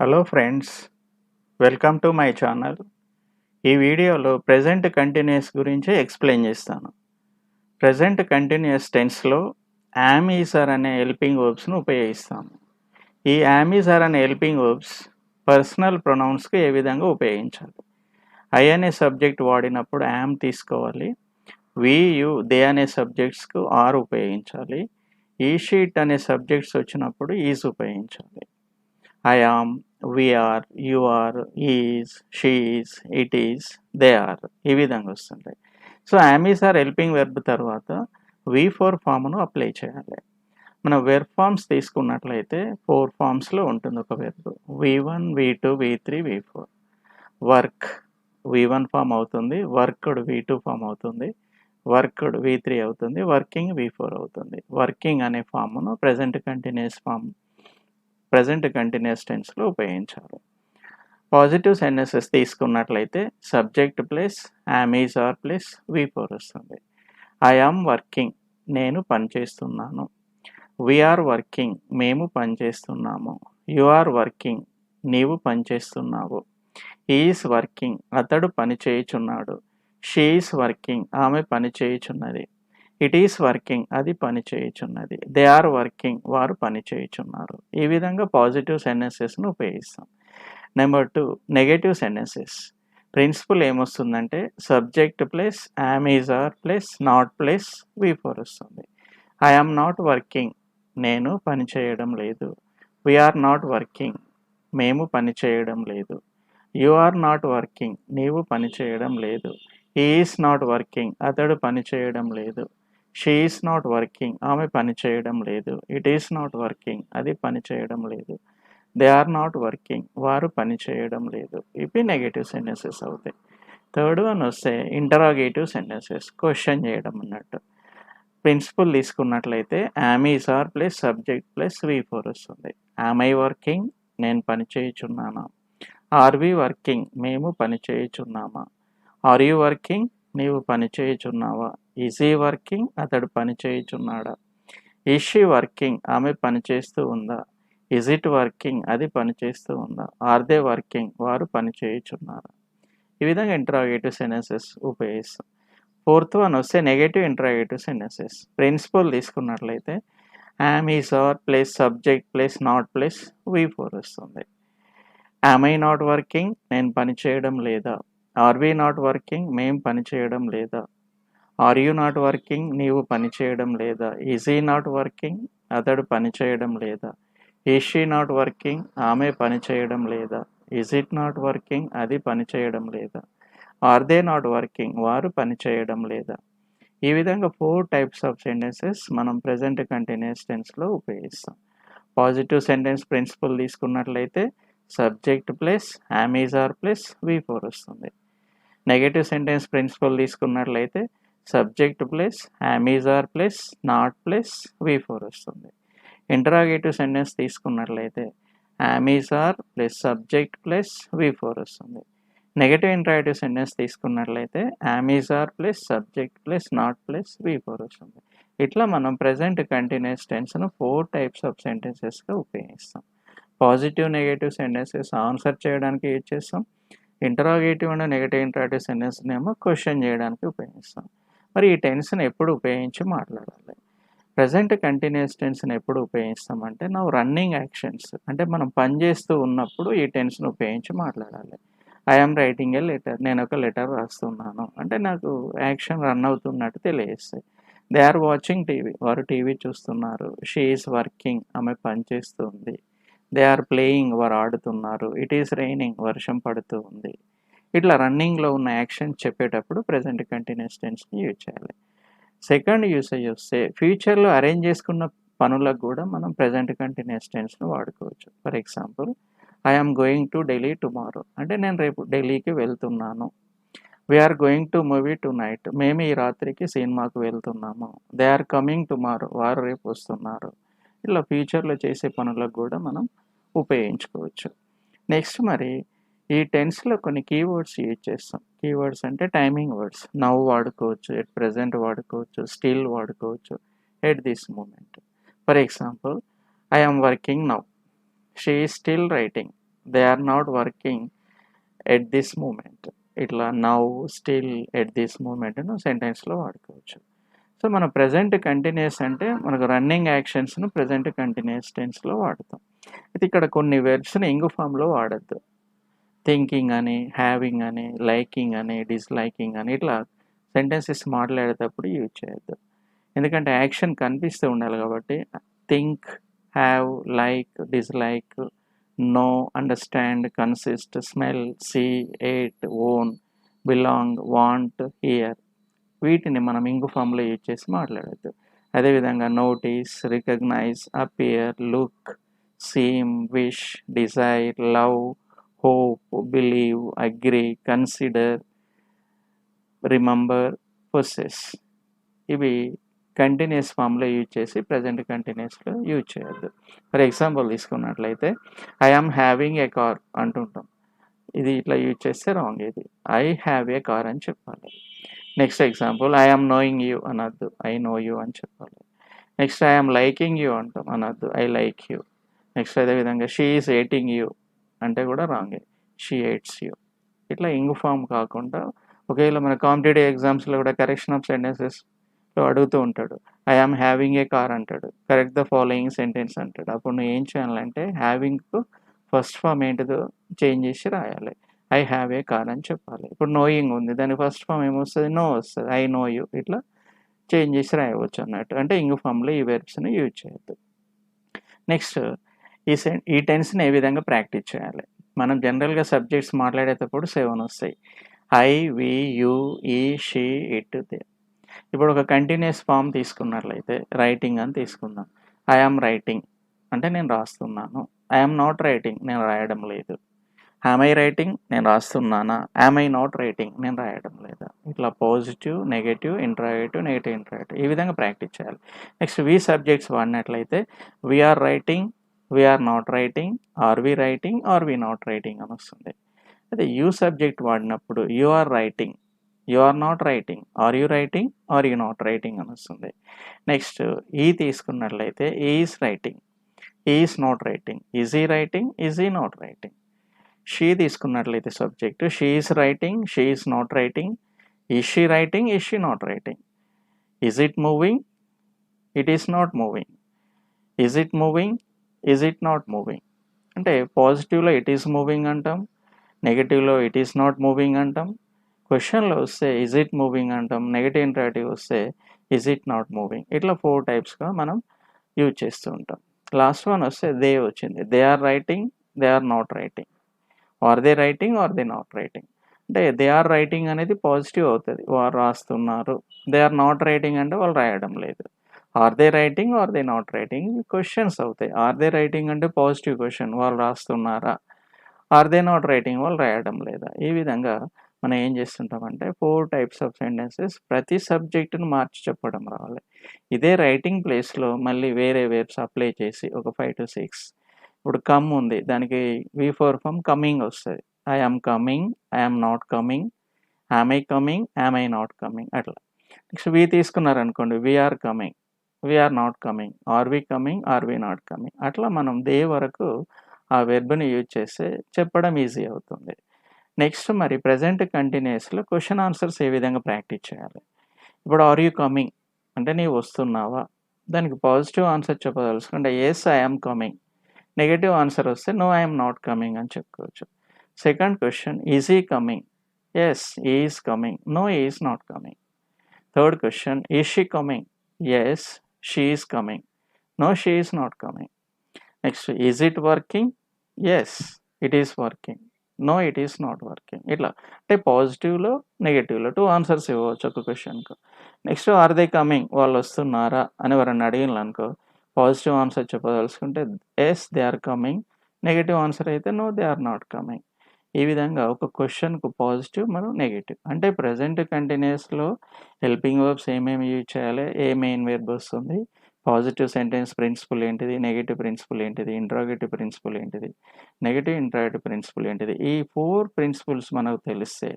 Hello friends, welcome to my channel. ఈ వీడియోలో present continuous గురించి ఎక్స్ప్లెయిన్ చేస్తాను. ప్రెజెంట్ కంటిన్యూస్ టెన్స్లో యామ్, ఈజ్, ఆర్ అనే హెల్పింగ్ వర్బ్స్ను ఉపయోగిస్తాము. ఈ యామ్, ఈజ్, ఆర్ అనే హెల్పింగ్ వర్బ్స్ పర్సనల్ ప్రొనౌన్స్కి ఏ విధంగా ఉపయోగించాలి? ఐ అనే సబ్జెక్ట్ వాడినప్పుడు యామ్ తీసుకోవాలి. వి, యు, దే అనే సబ్జెక్ట్స్కు ఆర్ ఉపయోగించాలి. ఈ షీట్ అనే సబ్జెక్ట్స్ వచ్చినప్పుడు ఈజ్ ఉపయోగించాలి. I am, we are, you are, he is, she is, it is, they are ఈ విధంగా వస్తుంటాయి. So am, is, are helping verb తర్వాత V4 ఫామ్ను అప్లై చేయాలి. మనం వెర్బ్ ఫామ్స్ తీసుకున్నట్లయితే 4 ఫామ్స్లో ఉంటుంది ఒక verb. V1, V2, V3, V4. Work V1 form అవుతుంది, వర్క్డ్ V2 ఫామ్ అవుతుంది, వర్క్డ్ V3 అవుతుంది, వర్కింగ్ V4 అవుతుంది. వర్కింగ్ అనే ఫామ్ను ప్రెజెంట్ కంటిన్యూస్ టెన్స్లో ఉపయోగించాలి. పాజిటివ్ సెంటెన్సెస్ తీసుకున్నట్లయితే subject plus am, is, are plus V4 వస్తుంది. ఐ యామ్ వర్కింగ్, నేను పనిచేస్తున్నాను. వీఆర్ వర్కింగ్, మేము పనిచేస్తున్నాము. యు ఆర్ వర్కింగ్, నీవు పనిచేస్తున్నావు. ఈజ్ వర్కింగ్, అతడు పని చేయుచున్నాడు. షీ ఈజ్ వర్కింగ్, ఆమె పని చేయుచున్నది. ఇట్ ఈస్ వర్కింగ్, అది పని చేయుచున్నది. దే ఆర్ వర్కింగ్, వారు పని చేయుచున్నారు. ఈ విధంగా పాజిటివ్ సెంటెన్సెస్ను ఉపయోగిస్తాం. Number 2, negative sentences. ప్రిన్సిపల్ ఏమొస్తుందంటే subject plus am, is, are plus not plus V4 వస్తుంది. ఐ ఆమ్ నాట్ వర్కింగ్, నేను పని చేయడం లేదు. వీఆర్ నాట్ వర్కింగ్, మేము పని చేయడం లేదు. యు ఆర్ నాట్ వర్కింగ్, నీవు పని చేయడం లేదు. హీ ఈస్ నాట్ వర్కింగ్, అతడు పని చేయడం లేదు. షీ ఈస్ నాట్ వర్కింగ్, ఆమె పని చేయడం లేదు. ఇట్ ఈస్ నాట్ వర్కింగ్, అది పని చేయడం లేదు. దే ఆర్ నాట్ వర్కింగ్, వారు పని చేయడం లేదు. ఇవి నెగటివ్ సెంటెన్సెస్ అవుతాయి. థర్డ్ వన్ వస్తే ఇంటరాగేటివ్ సెంటెన్సెస్, క్వశ్చన్ చేయడం అన్నట్టు. ప్రిన్సిపల్ తీసుకున్నట్లయితే am, is, are plus subject plus V4 వస్తుంది. యామ్ ఐ వర్కింగ్, నేను పని చేయుచున్నానా? ఆర్ వి వర్కింగ్, మేము పని చేయుచున్నామా? ఆర్ యు వర్కింగ్, నీవు పని చేయుచున్నావా? ఈజ్ హీ వర్కింగ్, అతడు పని చేయుచున్నాడా? ఈజ్ షీ వర్కింగ్, ఆమె పని చేస్తూ ఉందా? ఈజ్ ఇట్ వర్కింగ్, అది పని చేస్తూ ఉందా? ఆర్ దే వర్కింగ్, వారు పని చేయుచున్నారా? ఈ విధంగా ఇంటరాగేటివ్ సెంటెన్సెస్ ఉపయోగిస్తాం. ఫోర్త్ వన్ వస్తే నెగటివ్ ఇంటరాగేటివ్ సెంటెన్సెస్. ప్రిన్సిపల్ తీసుకున్నట్లయితే am, is, are plus subject plus not plus V4 వస్తుంది. యామ్ ఐ నాట్ వర్కింగ్, నేను పని చేయడం లేదా? ఆర్ వి నాట్ వర్కింగ్, మేం పని చేయడం లేదా? ఆర్ యు నాట్ వర్కింగ్, నీవు పని చేయడం లేదా? ఈజ్ హీ నాట్ వర్కింగ్, అతడు పని చేయడం లేదా? ఈజ్ షీ నాట్ వర్కింగ్, ఆమె పని చేయడం లేదా? ఈజ్ ఇట్ నాట్ వర్కింగ్, అది పని చేయడం లేదా? ఆర్ దే నాట్ వర్కింగ్, వారు పని చేయడం లేదా? ఈ విధంగా 4 టైప్స్ ఆఫ్ సెంటెన్సెస్ మనం ప్రెజెంట్ కంటిన్యూస్ టెన్స్లో ఉపయోగిస్తాం. పాజిటివ్ సెంటెన్స్ ప్రిన్సిపల్ తీసుకున్నట్లయితే subject plus am, is, are plus V4 వస్తుంది. నెగటివ్ సెంటెన్స్ ప్రిన్సిపల్ తీసుకున్నట్లయితే subject plus am, is, are plus not plus V4 వస్తుంది. ఇంటరాగేటివ్ సెంటెన్స్ తీసుకున్నట్లయితే am, is, are plus subject plus V4 వస్తుంది. Negative interrogative sentence తీసుకున్నట్లయితే am, is, are plus subject plus not plus V4 వస్తుంది. ఇట్లా మనం present continuous టెన్స్ను 4 types of సెంటెన్సెస్గా ఉపయోగిస్తాం. Positive, negative sentences answer చేయడానికి యూజ్ చేస్తాం. ఇంటరాగేటివ్ అండ్ నెగటివ్ ఇంటరాగేటివ్ సెంటెన్స్ని ఏమో క్వశ్చన్ చేయడానికి ఉపయోగిస్తాం. మరి ఈ టెన్స్ని ఎప్పుడు ఉపయోగించి మాట్లాడాలి? ప్రెజెంట్ కంటిన్యూస్ టెన్స్ని ఎప్పుడు ఉపయోగిస్తామంటే రన్నింగ్ యాక్షన్స్, అంటే మనం పని చేస్తూ ఉన్నప్పుడు ఈ టెన్స్ని ఉపయోగించి మాట్లాడాలి. I am writing a letter, నేను ఒక లెటర్ రాస్తున్నాను అంటే నాకు యాక్షన్ రన్ అవుతున్నట్టు తెలియజేస్తాయి. దే ఆర్ వాచింగ్ టీవీ, వారు టీవీ చూస్తున్నారు. షీ ఈజ్ వర్కింగ్, ఆమె పని చేస్తుంది. దే ఆర్ ప్లేయింగ్, వారు ఆడుతున్నారు. ఇట్ ఈస్ రైనింగ్, వర్షం పడుతూ ఉంది. ఇట్లా రన్నింగ్లో ఉన్న యాక్షన్ చెప్పేటప్పుడు ప్రెజెంట్ కంటిన్యూస్ టెన్స్ని యూజ్ చేయాలి. సెకండ్ యూసేజ్ వస్తే ఫ్యూచర్లో అరేంజ్ చేసుకున్న పనులకు కూడా మనం ప్రెజెంట్ కంటిన్యూస్ టెన్స్ను వాడుకోవచ్చు. For example, I am going to Delhi tomorrow అంటే నేను రేపు ఢిల్లీకి వెళ్తున్నాను. We are going to movie tonight, మేము ఈ రాత్రికి సినిమాకు వెళ్తున్నాము. దే ఆర్ కమింగ్ టుమారో, వారు రేపు వస్తున్నారు. ఇట్లా ఫ్యూచర్లో చేసే పనులకు కూడా మనం ఉపయోగించుకోవచ్చు. నెక్స్ట్ మరి ఈ టెన్స్లో కొన్ని కీవర్డ్స్ యూజ్ చేస్తాం. కీవర్డ్స్ అంటే టైమింగ్ వర్డ్స్. నౌ వాడుకోవచ్చు, ఎట్ ప్రెజెంట్ వాడుకోవచ్చు, స్టిల్ వాడుకోవచ్చు, at this moment. For example, I am working now, she is still writing, they are not working at this moment. ఇట్లా నౌ, స్టిల్, ఎట్ దిస్ మూమెంట్ను సెంటెన్స్లో వాడుకోవచ్చు. So మన present continuous అంటే మనకు రన్నింగ్ యాక్షన్స్ను ప్రెజెంట్ కంటిన్యూస్ టెన్స్లో వాడతాం. అయితే ఇక్కడ కొన్ని వెర్బ్స్ని ఇంగు ఫామ్లో వాడద్దు. థింకింగ్ అని, హ్యావింగ్ అని, లైకింగ్ అని, డిస్లైకింగ్ అని ఇట్లా సెంటెన్సెస్ మాట్లాడేటప్పుడు యూజ్ చేయొద్దు. ఎందుకంటే యాక్షన్ కనిపిస్తూ ఉండాలి కాబట్టి think, have, like, dislike, know, understand, consist, smell, see, hate, own, belong, want, hear వీటిని మనం ఇంగు ఫామ్లో యూజ్ చేసి మాట్లాడద్దు. అదేవిధంగా notice, recognise, appear, look, seem, wish, desire, love, hope, believe, agree, consider, remember, possess ఇవి కంటిన్యూస్ ఫామ్లో use చేసి present కంటిన్యూస్లో యూజ్ చేయొద్దు. ఫర్ ఎగ్జాంపుల్ తీసుకున్నట్లయితే I am having a car అంటుంటాం. ఇది ఇట్లా యూజ్ చేస్తే రాంగ్. ఇది ఐ హ్యావ్ ఏ కార్ అని చెప్పాలి. Next example I am knowing you అనద్దు, ఐ నో యూ అని చెప్పాలి. Next I am liking you అంటాం, అనద్దు ఐ లైక్ యూ. నెక్స్ట్ అదేవిధంగా షీ ఈజ్ ఎయిటింగ్ యూ అంటే కూడా రాంగే, షీ ఎయిట్స్ యూ. ఇట్లా ఇంగు ఫామ్ కాకుండా ఒకవేళ మన కాంపిటేటివ్ ఎగ్జామ్స్లో కూడా కరెక్షన్ ఆఫ్ సెంటెన్సెస్లో అడుగుతూ ఉంటాడు, I am having a car అంటాడు, కరెక్ట్ ద ఫాలోయింగ్ సెంటెన్స్ అంటాడు. అప్పుడు నువ్వు ఏం చేయాలంటే హ్యావింగ్కు ఫస్ట్ ఫామ్ ఏంటిదో చేంజ్ చేసి రాయాలి, ఐ హ్యావ్ ఏ కార్ అని చెప్పాలి. ఇప్పుడు నోయింగ్ ఉంది, దాని ఫస్ట్ ఫామ్ ఏమొస్తుంది, నో వస్తుంది, ఐ నో యూ. ఇట్లా చేంజ్ చేసి రాయవచ్చు అన్నట్టు. అంటే ఇంగు ఫామ్లో ఈ వెర్బ్స్ని యూజ్ చేయొద్దు. నెక్స్ట్ ఈ టెన్స్ని ఏ విధంగా ప్రాక్టీస్ చేయాలి. మనం జనరల్గా సబ్జెక్ట్స్ మాట్లాడేటప్పుడు 7 వస్తాయి, ఐ, వి, యూ, ఈ, షీ, ఇట్, దే. ఇప్పుడు ఒక కంటిన్యూస్ ఫామ్ తీసుకున్నట్లయితే రైటింగ్ అని తీసుకుందాం. ఐ ఆమ్ రైటింగ్ అంటే నేను రాస్తున్నాను, ఐ ఆమ్ నాట్ రైటింగ్ నేను రాయడం లేదు, యామ్ ఐ రైటింగ్ నేను రాస్తున్నానా, యామ్ ఐ నాట్ రైటింగ్ నేను రాయడం లేదా. ఇట్లా positive, negative, interrogative, negative, interrogative ఈ విధంగా ప్రాక్టీస్ చేయాలి. నెక్స్ట్ వి సబ్జెక్ట్స్ వాడినట్లయితే we are writing, we are not writing, are we writing, are we not writing అని వస్తుంది. అదే యూ సబ్జెక్ట్ వాడినప్పుడు you are writing, you are not writing, are you writing, are you not writing అని వస్తుంది. Next he తీసుకున్నట్లయితే is writing, is not writing, is ఈ writing, is ఈ not writing. She తీసుకున్నట్లయితే subject she is writing, she is not writing, is she writing, is she not writing. Is it moving, it is not moving, is it moving, is it not moving. అంటే పాజిటివ్లో it is moving అంటాం, నెగిటివ్లో it is not moving అంటాం, క్వశ్చన్లో వస్తే is it moving అంటాం, negative ఇంటరాటివ్ వస్తే is it not moving. ఇట్లా 4 టైప్స్గా మనం use చేస్తూ ఉంటాం. లాస్ట్ వన్ వస్తే దే వచ్చింది, they are writing, they are not writing, are they writing, are they not writing. అంటే దే ఆర్ రైటింగ్ అనేది పాజిటివ్ అవుతుంది, వారు రాస్తున్నారు. దే ఆర్ నాట్ రైటింగ్ అంటే వాళ్ళు రాయడం లేదు. Are they writing, are they not writing ఇవి క్వశ్చన్స్ అవుతాయి. ఆర్ దే రైటింగ్ అంటే పాజిటివ్ క్వశ్చన్, వాళ్ళు రాస్తున్నారా. ఆర్ దే నాట్ రైటింగ్, వాళ్ళు రాయడం లేదా. ఈ విధంగా మనం ఏం చేస్తుంటామంటే 4 టైప్స్ ఆఫ్ సెంటెన్సెస్ ప్రతి సబ్జెక్టును మార్చి చెప్పడం రావాలి. ఇదే రైటింగ్ ప్లేస్లో మళ్ళీ వేరే వేర్బ్స్ అప్లై చేసి ఒక 5 to 6. ఇప్పుడు కమ్ ఉంది, దానికి V4 ఫామ్ కమింగ్ వస్తుంది. I am coming, I am not coming, am I coming, am I not coming అట్లా. నెక్స్ట్ వి తీసుకున్నారనుకోండి, we are coming, we are not coming, are we coming, are we not coming. అట్లా మనం they వరకు ఆ వెర్బ్ని use చేస్తే చెప్పడం easy అవుతుంది. Next మరి ప్రజెంట్ కంటిన్యూస్లో క్వశ్చన్ ఆన్సర్స్ ఏ విధంగా ప్రాక్టీస్ చేయాలి. ఇప్పుడు ఆర్ యూ కమింగ్ అంటే నీవు వస్తున్నావా, దానికి పాజిటివ్ ఆన్సర్ చెప్పదలుచుకుంటే yes I am coming, negative answer వస్తే నో ఐఎమ్ నాట్ కమింగ్ అని చెప్పుకోవచ్చు. Second question is he coming, yes is coming, no is not coming. Third question is she coming, yes she is coming, no she is not coming. Next is it working, yes it is working, no it is not working. ఇట్లా అంటే పాజిటివ్లో నెగటివ్లో 2 answers ఇవ్వచ్చు ఒక క్వశ్చన్కు. Next are they coming, వాళ్ళు వస్తున్నారా అని ఎవరన్నా అడిగిన అనుకో, పాజిటివ్ ఆన్సర్ చెప్పదలుచుకుంటే yes they are coming, negative answer అయితే no they are not coming. ఈ విధంగా ఒక క్వశ్చన్కు పాజిటివ్ మరియు నెగటివ్. అంటే ప్రజెంట్ కంటిన్యూస్లో హెల్పింగ్ వర్బ్స్ ఏమేమి యూజ్ చేయాలి, ఏ మెయిన్ వెర్బ్ వస్తుంది, పాజిటివ్ సెంటెన్స్ ప్రిన్సిపల్ ఏంటిది, నెగెటివ్ ప్రిన్సిపల్ ఏంటిది, ఇంట్రాగేటివ్ ప్రిన్సిపల్ ఏంటిది, నెగెటివ్ ఇంట్రాగేటివ్ ప్రిన్సిపల్ ఏంటిది. ఈ 4 ప్రిన్సిపల్స్ మనకు తెలిస్తే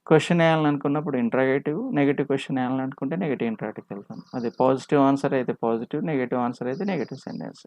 క్వెషన్ వేయాలనుకున్నప్పుడు ఇంట్రాగేటివ్, నెగెటివ్ క్వెషన్ వేయాలనుకుంటే నెగెటివ్ ఇంట్రాగేటివ్‌కి వెళ్తాం. అది పాజిటివ్ ఆన్సర్ అయితే పాజిటివ్, నెగెటివ్ ఆన్సర్ అయితే నెగెటివ్ సెంటెన్స్.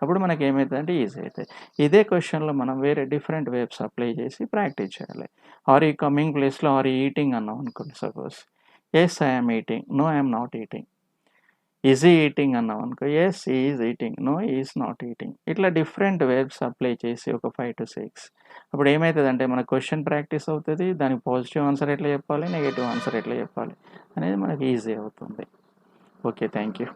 అప్పుడు మనకి ఏమైతదంటే ఈజీ అయితాయి. ఇదే క్వెషన్‌లో మనం వేరే డిఫరెంట్ వేబ్స్ అప్లై చేసి ప్రాక్టీస్ చేయాలి. ఆర్ యూ కమింగ్ ప్లేస్‌లో ఆర్ యూ ఈటింగ్ అన్నాం అనుకోండి suppose. Yes I am eating, no I am not eating. Is he eating అన్నాం అనుకో, yes he is eating, no he is not eating. ఇట్లా different verbs apply చేసి ఒక 5-6 అప్పుడు ఏమైతదంటే మన క్వెషన్ ప్రాక్టీస్ అవుతది. దానికి పాజిటివ్ ఆన్సర్ ఎట్లా చెప్పాలి, నెగెటివ్ ఆన్సర్ ఎట్లా చెప్పాలి అనేది మనకి ఈజీ అవుతుంది. ఓకే. Thank you.